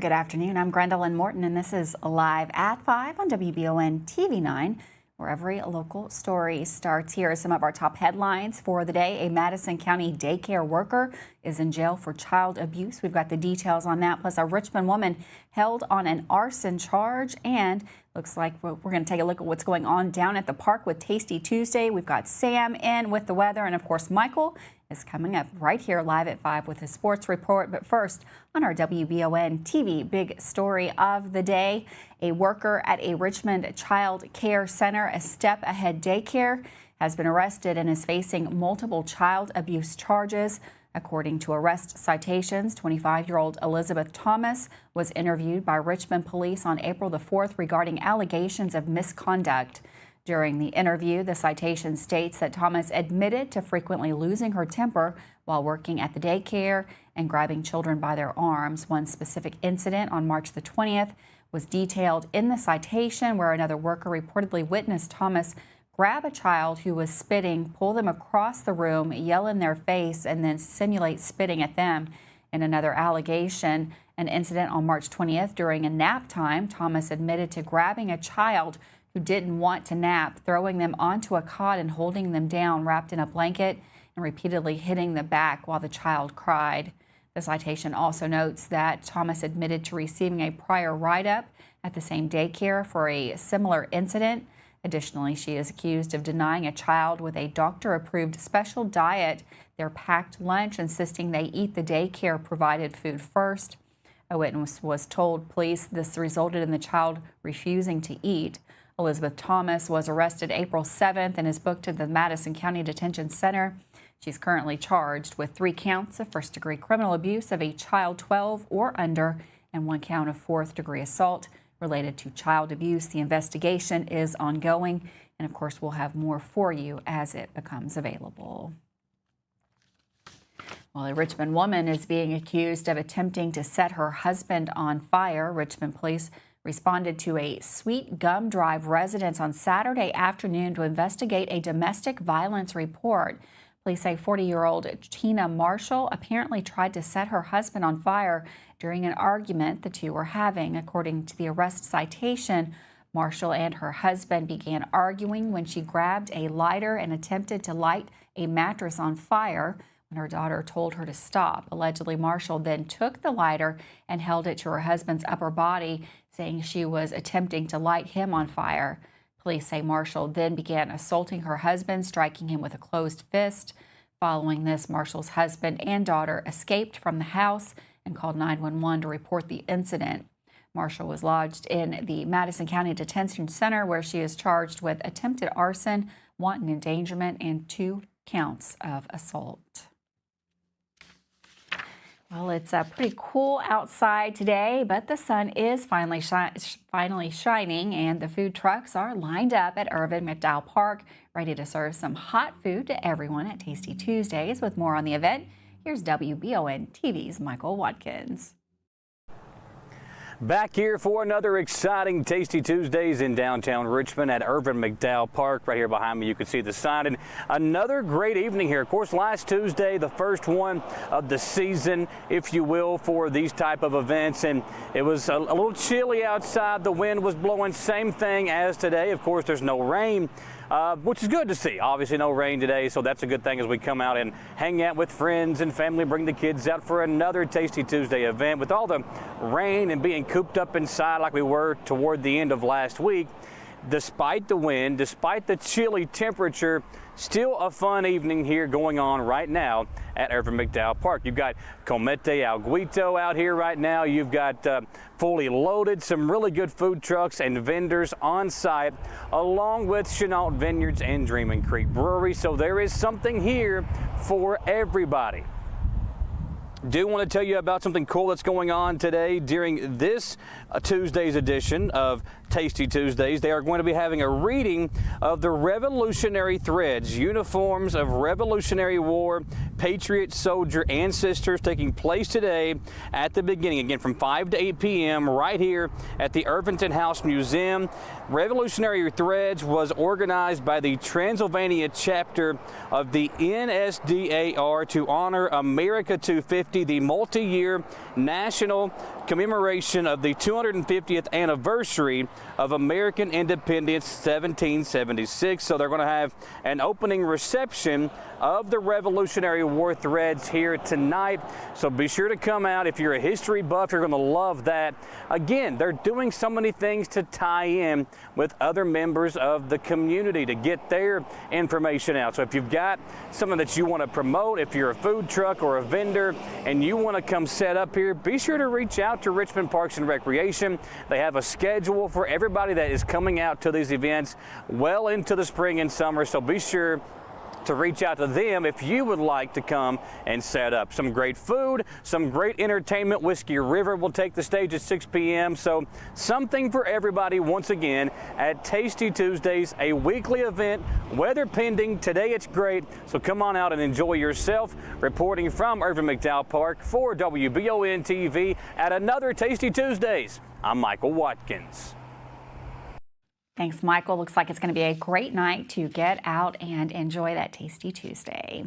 Good afternoon. I'm Gwendolyn Morton, and this is Live at 5 on WBON TV 9, where every local story starts. Here are some of our top headlines for the day. A Madison County daycare worker is in jail for child abuse. We've got the details on that, plus a Richmond woman held on an arson charge. And looks like we're going to take a look at what's going on down at the park with Tasty Tuesday. We've got Sam in with the weather, and of course, Michael is coming up right here live at 5 with his sports report. But first, on our WBON TV big story of the day, a worker at a Richmond child care center, a Step Ahead Daycare, has been arrested and is facing multiple child abuse charges. According to arrest citations, 25-year-old Elizabeth Thomas was interviewed by Richmond police on April the 4th regarding allegations of misconduct. During the interview, the citation states that Thomas admitted to frequently losing her temper while working at the daycare and grabbing children by their arms. One specific incident on March the 20th was detailed in the citation, where another worker reportedly witnessed Thomas grab a child who was spitting, pull them across the room, yell in their face, and then simulate spitting at them. In another allegation, an incident on March 20th during a nap time, Thomas admitted to grabbing a child who didn't want to nap, throwing them onto a cot and holding them down wrapped in a blanket and repeatedly hitting the back while the child cried. The citation also notes that Thomas admitted to receiving a prior write-up at the same daycare for a similar incident. Additionally, she is accused of denying a child with a doctor-approved special diet their packed lunch, insisting they eat the daycare-provided food first. A witness was told police this resulted in the child refusing to eat. Elizabeth Thomas was arrested April 7th and is booked to the Madison County Detention Center. She's currently charged with 3 counts of first-degree criminal abuse of a child 12 or under and 1 count of fourth-degree assault related to child abuse. The investigation is ongoing, and of course, we'll have more for you as it becomes available. Well, a Richmond woman is being accused of attempting to set her husband on fire. Richmond police responded to a Sweet Gum Drive residence on Saturday afternoon to investigate a domestic violence report. Police say 40-year-old Tina Marshall apparently tried to set her husband on fire during an argument the two were having. According to the arrest citation, Marshall and her husband began arguing when she grabbed a lighter and attempted to light a mattress on fire when her daughter told her to stop. Allegedly, Marshall then took the lighter and held it to her husband's upper body, saying she was attempting to light him on fire. Police say Marshall then began assaulting her husband, striking him with a closed fist. Following this, Marshall's husband and daughter escaped from the house and called 911 to report the incident. Marshall was lodged in the Madison County Detention Center, where she is charged with attempted arson, wanton endangerment, and 2 counts of assault. Well, it's pretty cool outside today, but the sun is finally shining, and the food trucks are lined up at Irvin McDowell Park, ready to serve some hot food to everyone at Tasty Tuesdays. With more on the event, here's WBON TV's Michael Watkins. Back here for another exciting Tasty Tuesdays in downtown Richmond at Irvin McDowell Park. Right here behind me, you can see the sign. And another great evening here. Of course, last Tuesday, the first one of the season, if you will, for these type of events. And it was a little chilly outside. The wind was blowing. Same thing as today. Of course, there's no rain, which is good to see. Obviously, no rain today, so that's a good thing as we come out and hang out with friends and family, bring the kids out for another Tasty Tuesday event. With all the rain and being cooped up inside like we were toward the end of last week, despite the wind, despite the chilly temperature, still a fun evening here going on right now at Irvin McDowell Park. You've got Comete Al Guito out here right now. You've got fully loaded, some really good food trucks and vendors on site, along with Chenault Vineyards and Dreaming Creek Brewery. So there is something here for everybody. Do want to tell you about something cool that's going on today during this Tuesday's edition of Tasty Tuesdays. They are going to be having a reading of the Revolutionary Threads, Uniforms of Revolutionary War, Patriot Soldier Ancestors, taking place today at the beginning, again from 5 to 8 p.m. right here at the Irvington House Museum. Revolutionary Threads was organized by the Transylvania chapter of the NSDAR to honor America 250, the multi-year national commemoration of the 250th anniversary of American independence, 1776. So they're going to have an opening reception of the Revolutionary War threads here tonight. So be sure to come out. If you're a history buff, you're going to love that. Again, they're doing so many things to tie in with other members of the community to get their information out. So if you've got something that you want to promote, if you're a food truck or a vendor and you want to come set up here, be sure to reach out to Richmond Parks and Recreation. They have a schedule for everybody that is coming out to these events well into the spring and summer. So be sure to reach out to them if you would like to come and set up. Some great food, some great entertainment. Whiskey River will take the stage at 6 p.m. So something for everybody once again at Tasty Tuesdays, a weekly event, weather pending. Today it's great, so come on out and enjoy yourself. Reporting from Irvin McDowell Park for WBON TV at another Tasty Tuesdays, I'm Michael Watkins. Thanks, Michael. Looks like it's going to be a great night to get out and enjoy that Tasty Tuesday.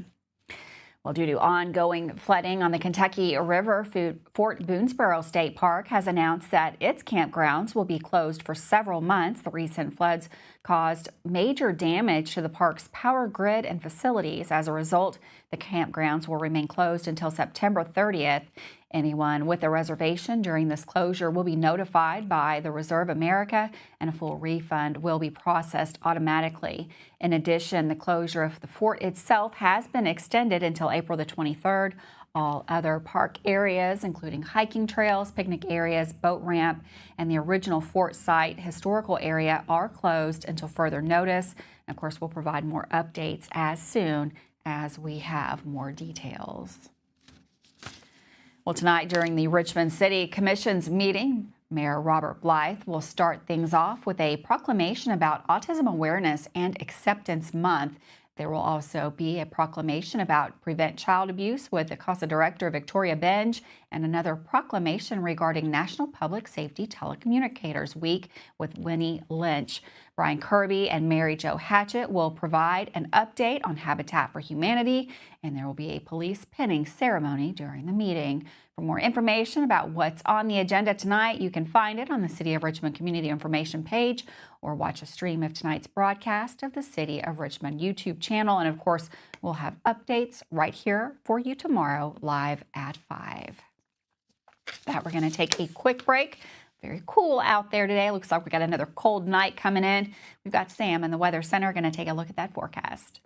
Well, due to ongoing flooding on the Kentucky River, Fort Boonesborough State Park has announced that its campgrounds will be closed for several months. The recent floods caused major damage to the park's power grid and facilities. As a result, the campgrounds will remain closed until September 30th. Anyone with a reservation during this closure will be notified by the Reserve America, and a full refund will be processed automatically. In addition, the closure of the fort itself has been extended until April the 23rd. All other park areas, including hiking trails, picnic areas, boat ramp, and the original fort site historical area, are closed until further notice. And of course, we'll provide more updates as soon as we have more details. Well, tonight during the Richmond City Commission's meeting, Mayor Robert Blythe will start things off with a proclamation about Autism Awareness and Acceptance Month. There will also be a proclamation about Prevent Child Abuse with the CASA Director Victoria Benj, and another proclamation regarding National Public Safety Telecommunicators Week with Winnie Lynch. Brian Kirby and Mary Jo Hatchett will provide an update on Habitat for Humanity, and there will be a police pinning ceremony during the meeting. For more information about what's on the agenda tonight, you can find it on the City of Richmond Community Information page, or watch a stream of tonight's broadcast of the City of Richmond YouTube channel. And of course, we'll have updates right here for you tomorrow, live at 5. That we're going to take a quick break. Very cool out there today. Looks like we got another cold night coming in. We've got Sam in the Weather Center going to take a look at that forecast.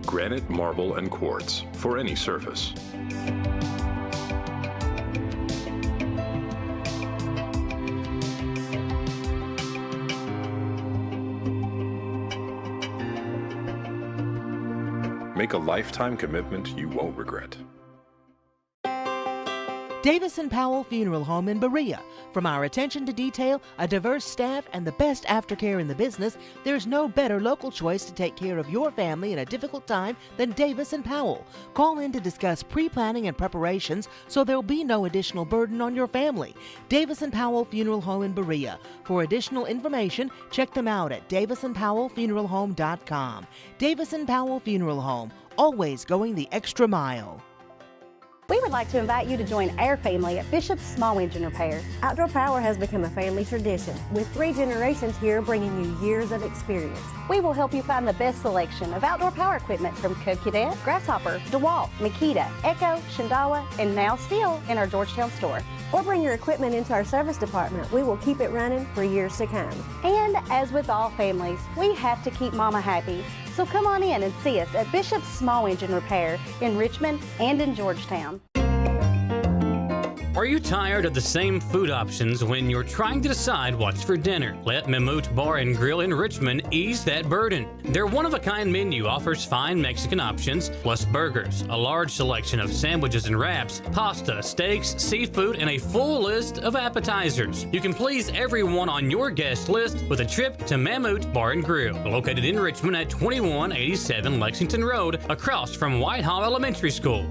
Granite, marble, and quartz for any surface. Make a lifetime commitment you won't regret. Davis & Powell Funeral Home in Berea. From our attention to detail, a diverse staff, and the best aftercare in the business, there's no better local choice to take care of your family in a difficult time than Davis & Powell. Call in to discuss pre-planning and preparations so there'll be no additional burden on your family. Davis & Powell Funeral Home in Berea. For additional information, check them out at davisandpowellfuneralhome.com. Davis & Powell Funeral Home, always going the extra mile. We would like to invite you to join our family at Bishop's Small Engine Repair. Outdoor Power has become a family tradition, with 3 generations here bringing you years of experience. We will help you find the best selection of outdoor power equipment from Co-Cadet, Grasshopper, DeWalt, Makita, Echo, Shindawa, and now still in our Georgetown store. Or bring your equipment into our service department. We will keep it running for years to come. And as with all families, we have to keep Mama happy. So come on in and see us at Bishop's Small Engine Repair in Richmond and in Georgetown. Are you tired of the same food options when you're trying to decide what's for dinner? Let Mammoet Bar and Grill in Richmond ease that burden. Their one-of-a-kind menu offers fine Mexican options, plus burgers, a large selection of sandwiches and wraps, pasta, steaks, seafood, and a full list of appetizers. You can please everyone on your guest list with a trip to Mammoet Bar and Grill, located in Richmond at 2187 Lexington Road, across from Whitehall Elementary School.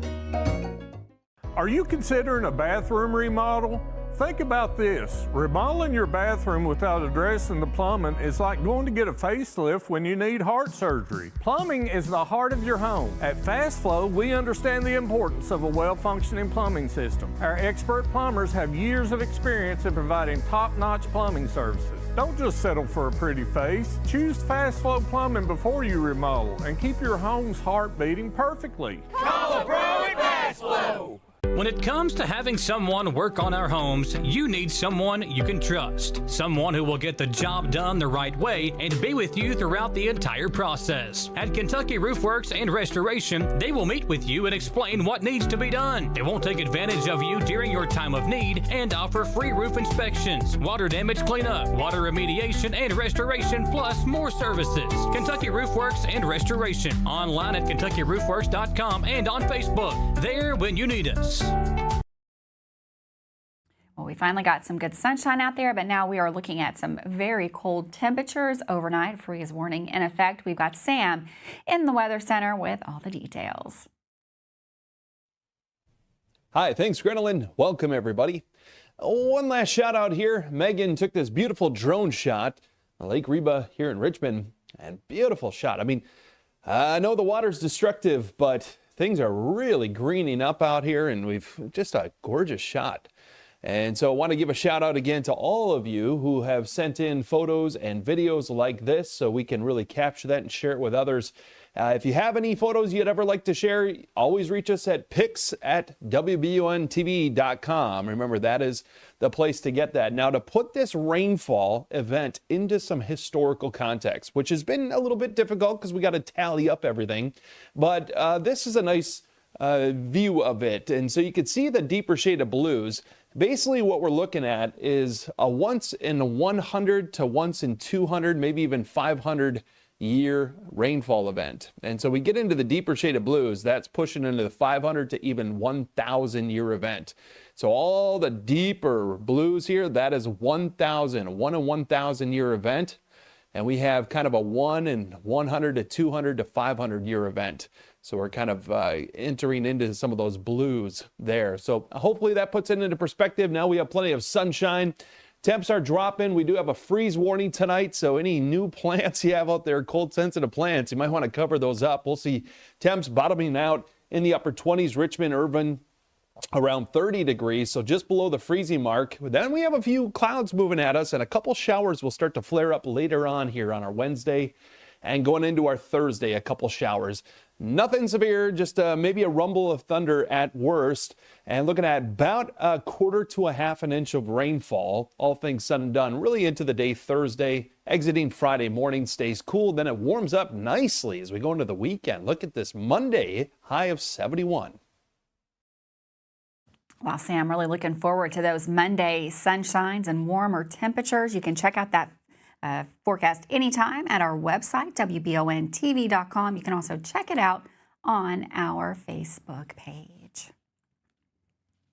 Are you considering a bathroom remodel? Think about this. Remodeling your bathroom without addressing the plumbing is like going to get a facelift when you need heart surgery. Plumbing is the heart of your home. At Fast Flow, we understand the importance of a well-functioning plumbing system. Our expert plumbers have years of experience in providing top-notch plumbing services. Don't just settle for a pretty face. Choose Fast Flow Plumbing before you remodel and keep your home's heart beating perfectly. Call a pro at Fast Flow. When it comes to having someone work on our homes, you need someone you can trust. Someone who will get the job done the right way and be with you throughout the entire process. At Kentucky Roof Works and Restoration, they will meet with you and explain what needs to be done. They won't take advantage of you during your time of need and offer free roof inspections, water damage cleanup, water remediation, and restoration, plus more services. Kentucky Roof Works and Restoration. Online at KentuckyRoofWorks.com and on Facebook. There when you need us. Well, we finally got some good sunshine out there, but now we are looking at some very cold temperatures overnight. Freeze warning in effect. We've got Sam in the Weather Center with all the details. Hi, thanks, Gwendolyn. Welcome, everybody. One last shout out here. Megan took this beautiful drone shot on Lake Reba here in Richmond, and beautiful shot. I mean, I know the water's destructive, but things are really greening up out here, and we've just a gorgeous shot. And so I want to give a shout out again to all of you who have sent in photos and videos like this so we can really capture that and share it with others. If you have any photos you'd ever like to share, always reach us at pics@wbontv.com. Remember, that is the place to get that. Now, to put this rainfall event into some historical context, which has been a little bit difficult because we got to tally up everything, but this is a nice view of it. And so you can see the deeper shade of blues. Basically, what we're looking at is a once in 100 to once in 200, maybe even 500 year rainfall event. And so we get into the deeper shade of blues, that's pushing into the 500 to even 1,000 year event. So all the deeper blues here, that is 1,000, 1 in 1,000 year event. And we have kind of a 1 in 100 to 200 to 500 year event. So we're kind of entering into some of those blues there. So hopefully that puts it into perspective. Now we have plenty of sunshine. Temps are dropping. We do have a freeze warning tonight, so any new plants you have out there, cold sensitive plants, you might want to cover those up. We'll see temps bottoming out in the upper 20s, Richmond, Irvine, around 30 degrees, so just below the freezing mark. Then we have a few clouds moving at us, and a couple showers will start to flare up later on here on our Wednesday, and going into our Thursday, a couple showers. Nothing severe, just maybe a rumble of thunder at worst, and looking at about a quarter to a half an inch of rainfall, all things said and done, really into the day Thursday, exiting Friday morning, stays cool, then it warms up nicely as we go into the weekend. Look at this Monday, high of 71. Wow, Sam, really looking forward to those Monday sunshines and warmer temperatures. You can check out that forecast anytime at our website, WBONTV.com. You can also check it out on our Facebook page.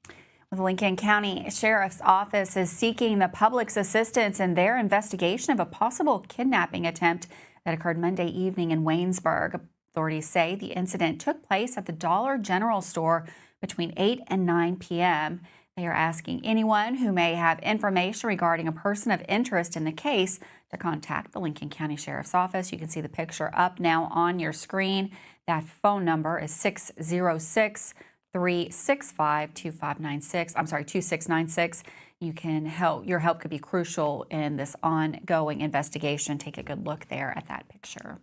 Well, the Lincoln County Sheriff's Office is seeking the public's assistance in their investigation of a possible kidnapping attempt that occurred Monday evening in Waynesburg. Authorities say the incident took place at the Dollar General store between 8 and 9 p.m. They are asking anyone who may have information regarding a person of interest in the case to contact the Lincoln County Sheriff's Office. You can see the picture up now on your screen. That phone number is 606-365-2596. I'm sorry, 2696. You can help. Your help could be crucial in this ongoing investigation. Take a good look there at that picture.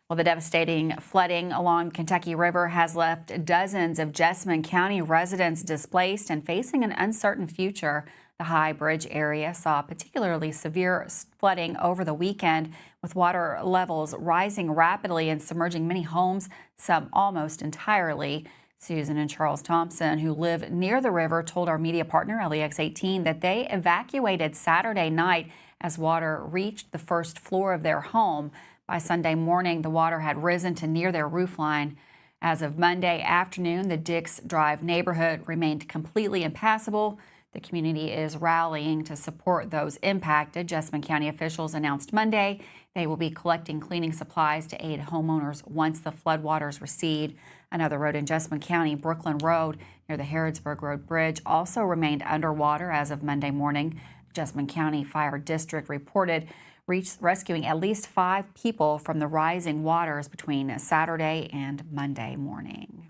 Well, the devastating flooding along the Kentucky River has left dozens of Jessamine County residents displaced and facing an uncertain future. The High Bridge area saw particularly severe flooding over the weekend, with water levels rising rapidly and submerging many homes, some almost entirely. Susan and Charles Thompson, who live near the river, told our media partner LEX18 that they evacuated Saturday night as water reached the first floor of their home. By Sunday morning, the water had risen to near their roofline. As of Monday afternoon, the Dix Drive neighborhood remained completely impassable. The community is rallying to support those impacted. Jessamine County officials announced Monday they will be collecting cleaning supplies to aid homeowners once the floodwaters recede. Another road in Jessamine County, Brooklyn Road, near the Harrodsburg Road Bridge, also remained underwater as of Monday morning. The Jessamine County Fire District reported rescuing at least 5 people from the rising waters between Saturday and Monday morning.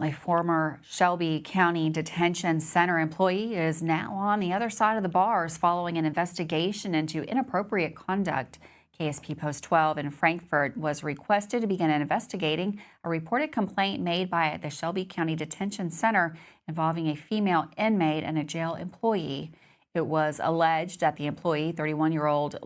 A former Shelby County Detention Center employee is now on the other side of the bars following an investigation into inappropriate conduct. KSP Post 12 in Frankfort was requested to begin investigating a reported complaint made by the Shelby County Detention Center involving a female inmate and a jail employee. It was alleged that the employee, 31-year-old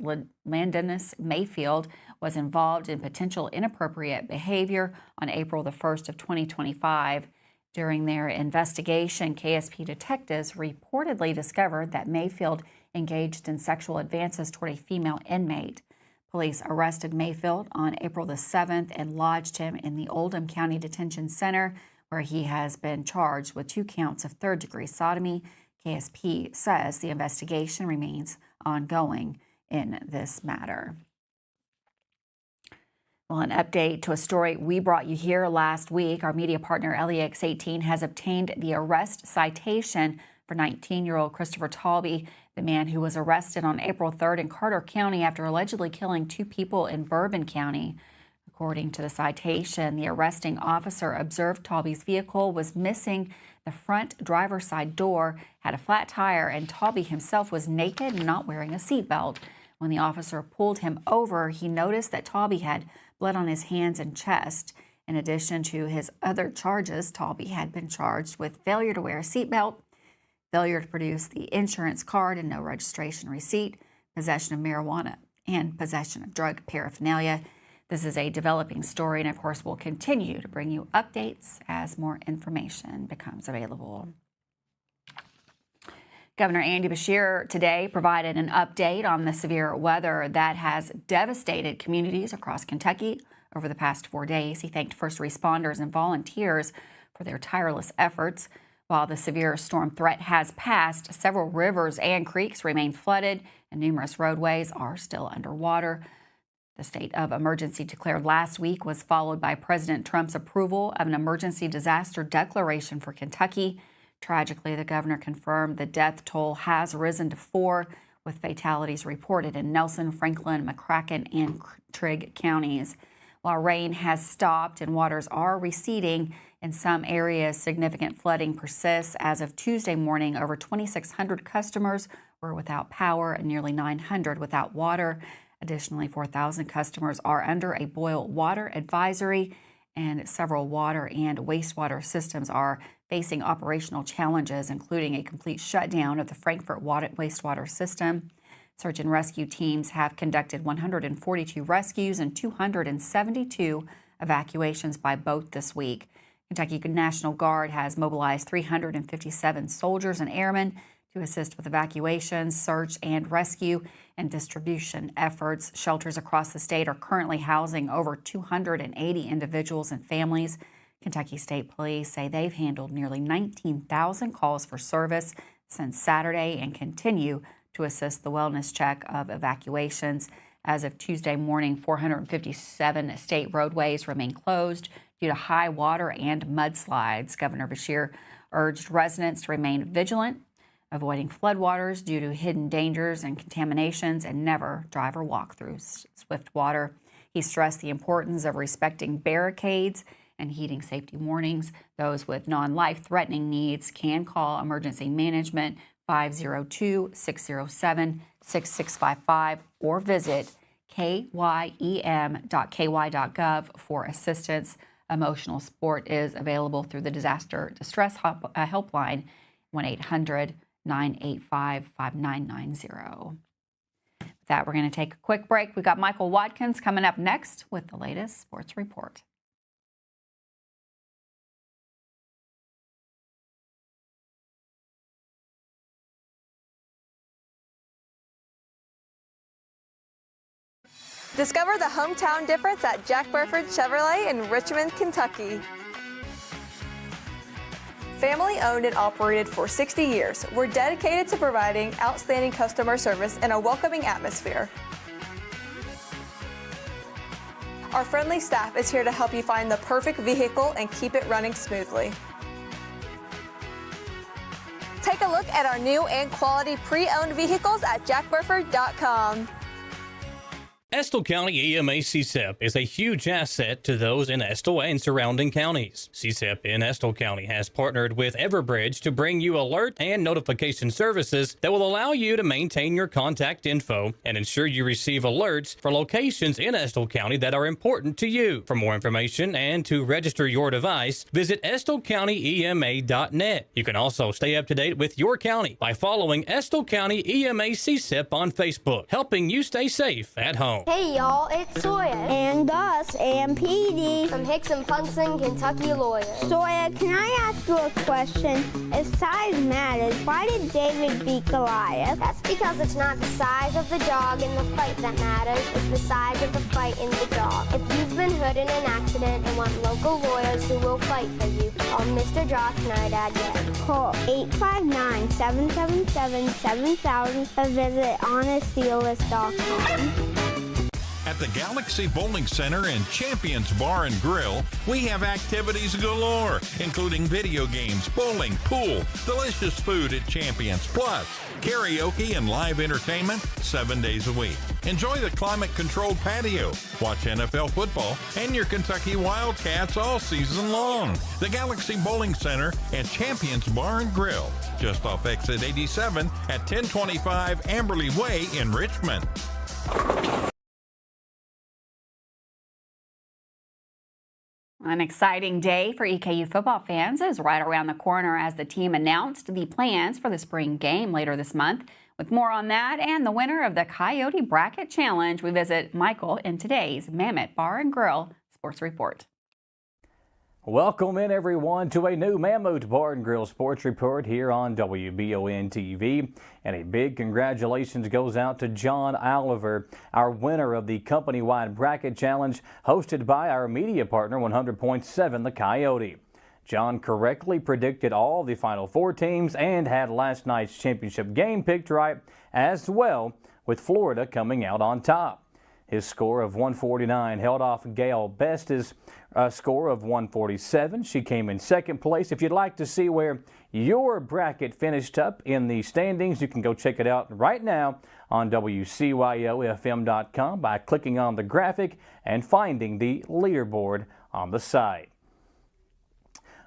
Landonus Mayfield, was involved in potential inappropriate behavior on April the 1st of 2025. During their investigation, KSP detectives reportedly discovered that Mayfield engaged in sexual advances toward a female inmate. Police arrested Mayfield on April the 7th and lodged him in the Oldham County Detention Center, where he has been charged with 2 counts of third-degree sodomy. KSP says the investigation remains ongoing in this matter. Well, an update to a story we brought you here last week. Our media partner LEX18 has obtained the arrest citation for 19-year-old Christopher Talby, the man who was arrested on April 3rd in Carter County after allegedly killing 2 people in Bourbon County. According to the citation, the arresting officer observed Talby's vehicle was missing the front driver's side door, had a flat tire, and Talby himself was naked and not wearing a seatbelt. When the officer pulled him over, he noticed that Talby had blood on his hands and chest. In addition to his other charges, Talby had been charged with failure to wear a seatbelt, failure to produce the insurance card and no registration receipt, possession of marijuana, and possession of drug paraphernalia. This is a developing story, and of course, we'll continue to bring you updates as more information becomes available. Governor Andy Beshear today provided an update on the severe weather that has devastated communities across Kentucky over the past 4 days. He thanked first responders and volunteers for their tireless efforts. While the severe storm threat has passed, several rivers and creeks remain flooded, and numerous roadways are still underwater. The state of emergency declared last week was followed by President Trump's approval of an emergency disaster declaration for Kentucky. Tragically, the governor confirmed the death toll has risen to 4, with fatalities reported in Nelson, Franklin, McCracken, and Trigg counties. While rain has stopped and waters are receding, in some areas significant flooding persists. As of Tuesday morning, over 2,600 customers were without power and nearly 900 without water. Additionally, 4,000 customers are under a boil water advisory, and several water and wastewater systems are facing operational challenges, including a complete shutdown of the Frankfort wastewater system. Search and rescue teams have conducted 142 rescues and 272 evacuations by boat this week. Kentucky National Guard has mobilized 357 soldiers and airmen to assist with evacuations, search and rescue, and distribution efforts. Shelters across the state are currently housing over 280 individuals and families. Kentucky State Police say they've handled nearly 19,000 calls for service since Saturday and continue to assist the wellness check of evacuations. As of Tuesday morning, 457 state roadways remain closed due to high water and mudslides. Governor Beshear urged residents to remain vigilant, avoiding floodwaters due to hidden dangers and contaminations, and never drive or walk through swift water. He stressed the importance of respecting barricades and heeding safety warnings. Those with non-life-threatening needs can call emergency management 502-607-6655 or visit kym.ky.gov for assistance. Emotional support is available through the Disaster Distress Helpline, 1-800-985-5990. With that, we're going to take a quick break. We've got Michael Watkins coming up next with the latest sports report. Discover the hometown difference at Jack Burford Chevrolet in Richmond, Kentucky. Family owned and operated for 60 years, we're dedicated to providing outstanding customer service in a welcoming atmosphere. Our friendly staff is here to help you find the perfect vehicle and keep it running smoothly. Take a look at our new and quality pre-owned vehicles at jackburford.com. Estill County EMA CSEP is a huge asset to those in Estill and surrounding counties. CSEP in Estill County has partnered with Everbridge to bring you alert and notification services that will allow you to maintain your contact info and ensure you receive alerts for locations in Estill County that are important to you. For more information and to register your device, visit EstillCountyEMA.net. You can also stay up to date with your county by following Estill County EMA CSEP on Facebook, helping you stay safe at home. Hey y'all, it's Sawyer. And us, and PD. From Hicks and Punson, Kentucky Lawyers. Sawyer, can I ask you a question? If size matters, why did David beat Goliath? That's because it's not the size of the dog in the fight that matters, it's the size of the fight in the dog. If you've been hurt in an accident and want local lawyers who will fight for you, call Mr. Josh Nydad again. Call 859-777-7000 or visit honestfearless.com. At the Galaxy Bowling Center and Champions Bar and Grill, we have activities galore, including video games, bowling, pool, delicious food at Champions, plus karaoke and live entertainment 7 days a week. Enjoy the climate-controlled patio, watch NFL football, and your Kentucky Wildcats all season long. The Galaxy Bowling Center and Champions Bar and Grill, just off exit 87 at 1025 Amberley Way in Richmond. An exciting day for EKU football fans is right around the corner as the team announced the plans for the spring game later this month. With more on that and the winner of the Coyote Bracket Challenge, we visit Michael in today's Mammoth Bar and Grill Sports Report. Welcome in, everyone, to a new Mammoth Bar and Grill Sports Report here on WBON TV. And a big congratulations goes out to John Oliver, our winner of the company-wide bracket challenge hosted by our media partner 100.7 The Coyote. John correctly predicted all the Final Four teams and had last night's championship game picked right as well, with Florida coming out on top. His score of 149 held off Gail Best's score of 147. She came in second place. If you'd like to see where your bracket finished up in the standings, you can go check it out right now on WCYOFM.com by clicking on the graphic and finding the leaderboard on the site.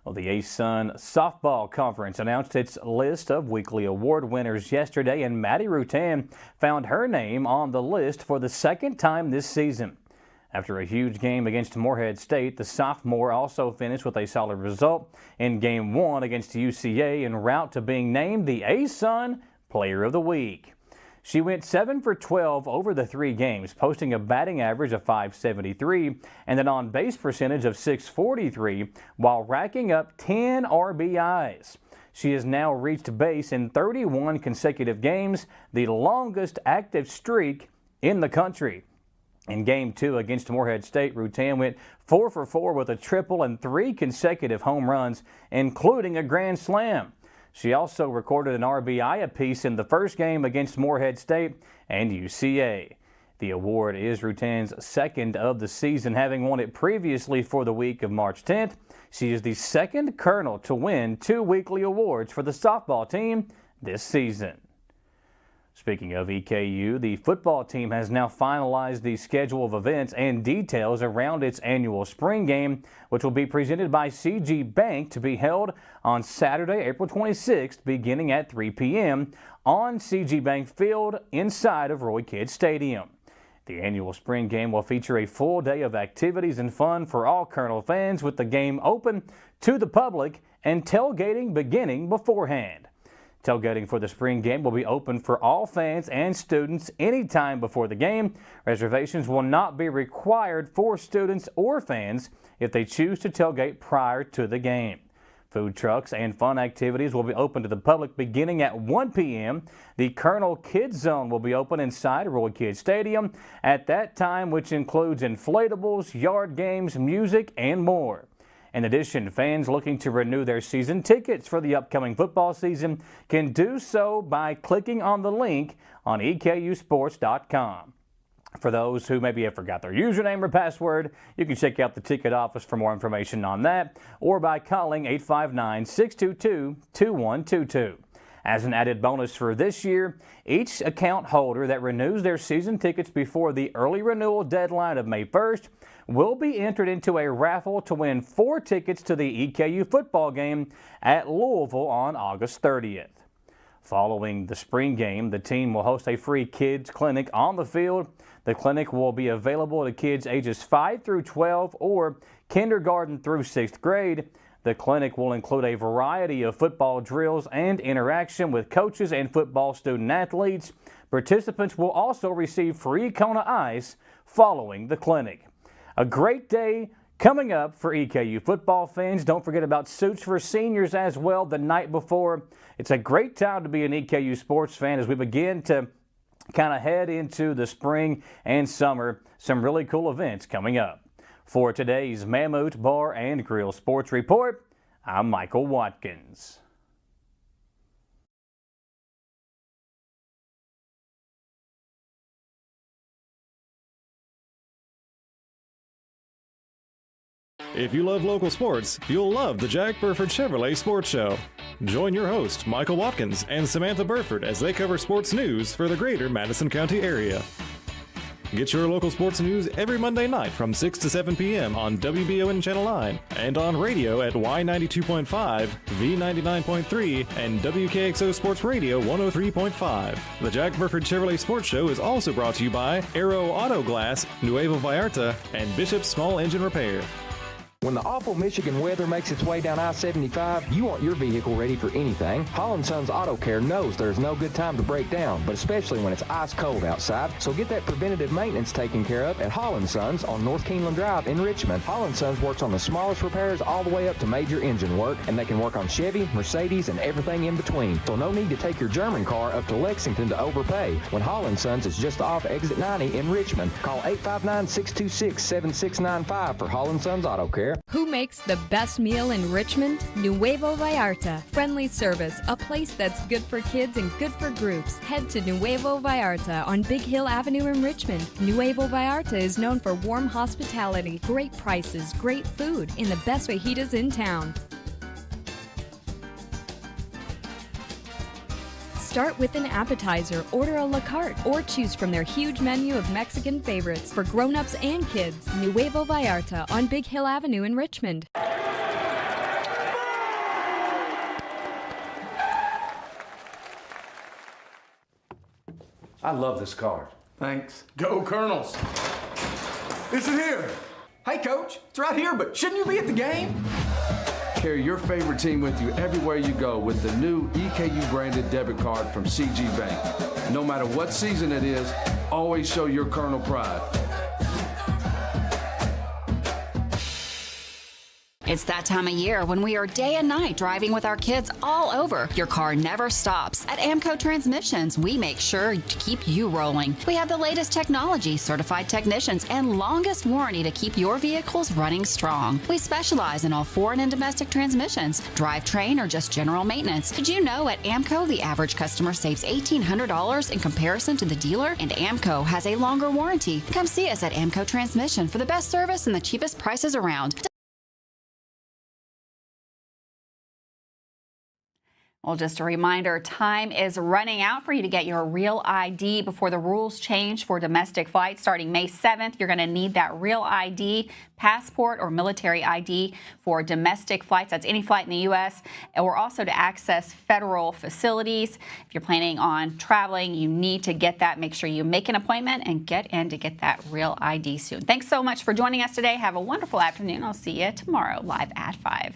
Well, the ASUN Softball Conference announced its list of weekly award winners yesterday, and Maddie Rutan found her name on the list for the second time this season. After a huge game against Morehead State, the sophomore also finished with a solid result in Game 1 against UCA en route to being named the ASUN Player of the Week. She went 7 for 12 over the 3 games, posting a batting average of .573 and an on-base percentage of .643 while racking up 10 RBIs. She has now reached base in 31 consecutive games, the longest active streak in the country. In Game 2 against Morehead State, Rutan went 4 for 4 with a triple and 3 consecutive home runs, including a grand slam. She also recorded an RBI apiece in the first game against Morehead State and UCA. The award is Rutan's second of the season, having won it previously for the week of March 10th. She is the second Colonel to win 2 weekly awards for the softball team this season. Speaking of EKU, the football team has now finalized the schedule of events and details around its annual spring game, which will be presented by CG Bank to be held on Saturday, April 26th, beginning at 3 p.m. on CG Bank Field inside of Roy Kidd Stadium. The annual spring game will feature a full day of activities and fun for all Colonel fans, with the game open to the public and tailgating beginning beforehand. Tailgating for the spring game will be open for all fans and students anytime before the game. Reservations will not be required for students or fans if they choose to tailgate prior to the game. Food trucks and fun activities will be open to the public beginning at 1 p.m. The Colonel Kids Zone will be open inside Roy Kidd Stadium at that time, which includes inflatables, yard games, music, and more. In addition, fans looking to renew their season tickets for the upcoming football season can do so by clicking on the link on EKUsports.com. For those who maybe have forgot their username or password, you can check out the ticket office for more information on that or by calling 859-622-2122. As an added bonus for this year, each account holder that renews their season tickets before the early renewal deadline of May 1st will be entered into a raffle to win 4 tickets to the EKU football game at Louisville on August 30th. Following the spring game, the team will host a free kids clinic on the field. The clinic will be available to kids ages 5 through 12 or kindergarten through 6th grade. The clinic will include a variety of football drills and interaction with coaches and football student athletes. Participants will also receive free Kona Ice following the clinic. A great day coming up for EKU football fans. Don't forget about Suits for Seniors as well the night before. It's a great time to be an EKU sports fan as we begin to kind of head into the spring and summer. Some really cool events coming up. For today's Mammoth Bar and Grill Sports Report, I'm Michael Watkins. If you love local sports, you'll love the Jack Burford Chevrolet Sports Show. Join your host, Michael Watkins, and Samantha Burford as they cover sports news for the greater Madison County area. Get your local sports news every Monday night from 6 to 7 p.m. on WBON Channel 9 and on radio at Y92.5, V99.3, and WKXO Sports Radio 103.5. The Jack Burford Chevrolet Sports Show is also brought to you by Aero Auto Glass, Nuevo Vallarta, and Bishop's Small Engine Repair. When the awful Michigan weather makes its way down I-75, you want your vehicle ready for anything. Holland Sons Auto Care knows there's no good time to break down, but especially when it's ice cold outside. So get that preventative maintenance taken care of at Holland Sons on North Keeneland Drive in Richmond. Holland Sons works on the smallest repairs all the way up to major engine work, and they can work on Chevy, Mercedes, and everything in between. So no need to take your German car up to Lexington to overpay when Holland Sons is just off exit 90 in Richmond. Call 859-626-7695 for Holland Sons Auto Care. Who makes the best meal in Richmond? Nuevo Vallarta. Friendly service, a place that's good for kids and good for groups. Head to Nuevo Vallarta on Big Hill Avenue in Richmond. Nuevo Vallarta is known for warm hospitality, great prices, great food, and the best fajitas in town. Start with an appetizer, order a la carte, or choose from their huge menu of Mexican favorites for grown-ups and kids. Nuevo Vallarta on Big Hill Avenue in Richmond. I love this card. Thanks. Go Colonels! Is it here? Hey, Coach, it's right here, but shouldn't you be at the game? Carry your favorite team with you everywhere you go with the new EKU branded debit card from CG Bank. No matter what season it is, always show your Colonel pride. It's that time of year when we are day and night driving with our kids all over. Your car never stops. At AMCO Transmissions, we make sure to keep you rolling. We have the latest technology, certified technicians, and longest warranty to keep your vehicles running strong. We specialize in all foreign and domestic transmissions, drivetrain, or just general maintenance. Did you know at AMCO the average customer saves $1,800 in comparison to the dealer? And AMCO has a longer warranty. Come see us at AMCO Transmission for the best service and the cheapest prices around. Well, just a reminder, time is running out for you to get your real ID before the rules change for domestic flights. Starting May 7th, you're going to need that real ID, passport, or military ID for domestic flights. That's any flight in the U.S. or also to access federal facilities. If you're planning on traveling, you need to get that. Make sure you make an appointment and get in to get that real ID soon. Thanks so much for joining us today. Have a wonderful afternoon. I'll see you tomorrow live at 5.